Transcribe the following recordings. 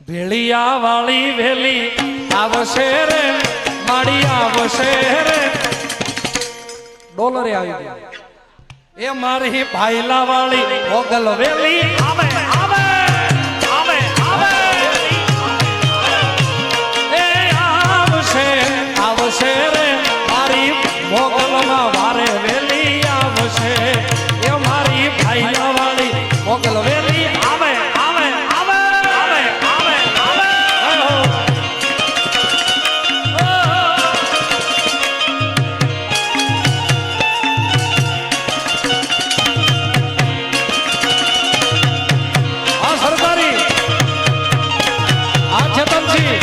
ભેળિયા વાળી વેલી આવશે રે માડી આવશે રે ડોલરે આવી ગઈ એ મારી ભાઈલા વાળી મોગલ વેલી આવે આવે આવે આવે એ આવશે આવશે રે મારી મોગલના વારે વેલી આવશે એ મારી ભાઈલા વાળી મોગલ વેલી આવે આવે આવે આવે આવે આવે આ સરકારી આ ચેતનજી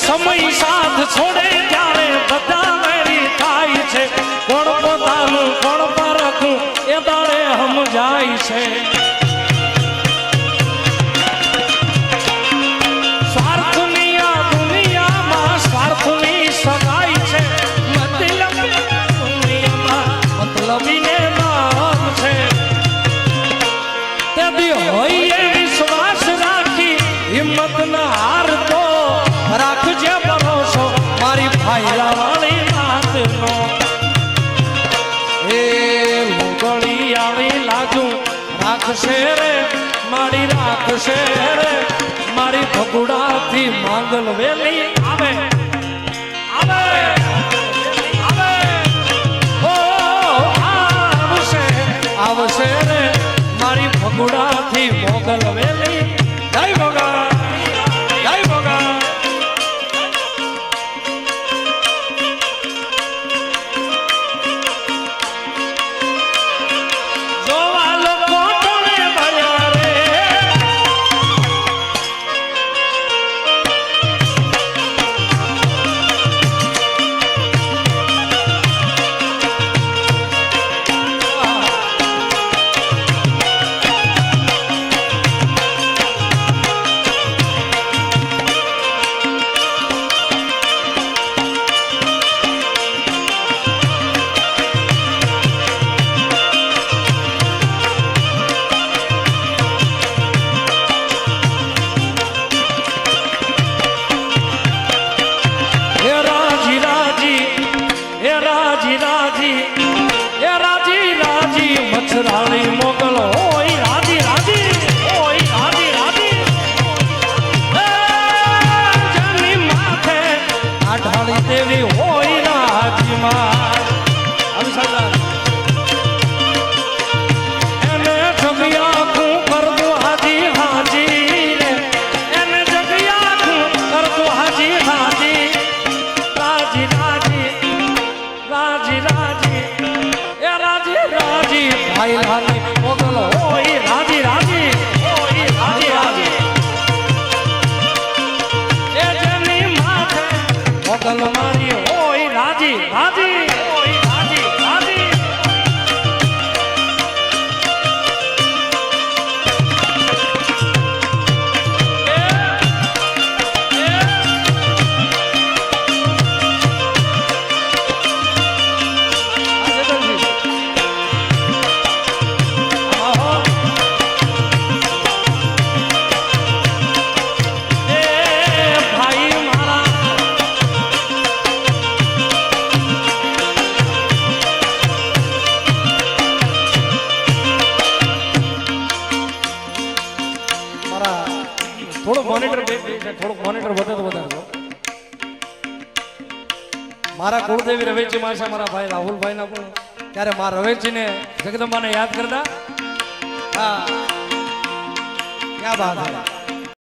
સમય સાથ છોડે ત્યારે બધા મેરી થાય છે કોણ પોતાનું કોણ પરખું એ દાડે સમજાય છે સ્વાર્થની આ દુનિયામાં સ્વાર્થની સગાઈ છે મતલબીને નામ છે તેથી હોય એ વિશ્વાસ રાખી હિંમત ના હારતો રાખજે ભરોસો મારી ભાઈલા વાળી નાતનો એ મોગળી આવી લાજુ રાખશે રે મારી રાખશે રે મારી ભગુડાથી માંગલ વેલી આવે આવે આવે ઓ આવશે આવશે રે મારી ભગુડાથી મોગલ વેલી જય મોગલ જય મોગલ રાણી મોગલ હોય રાજી રાજી હોય રાજી રાજી જની માથે આ ઢાળી દેવી હોય રાજી માં એને જગ્યા હું કરતું હાજી હાજી રે એને જગ્યા હું કરતું હાજી હાજી રાજી રાજી રાજી રાજી એ રાજી રાજી ભાઈ લાલી મોગલ હોય રાજી રાજી હોય રાજી રાજી એ જેની માથે મોગલ મારી હોય રાજી રાજી હોય રાજી રાજી મોનિટર વધે તો વધારજો મારા કુળદેવી રવેચી માસા મારા ભાઈ રાહુલભાઈ ના પણ ત્યારે મારા રવેચી ને જગદંબાને યાદ કરતા હા ક્યાં બાત है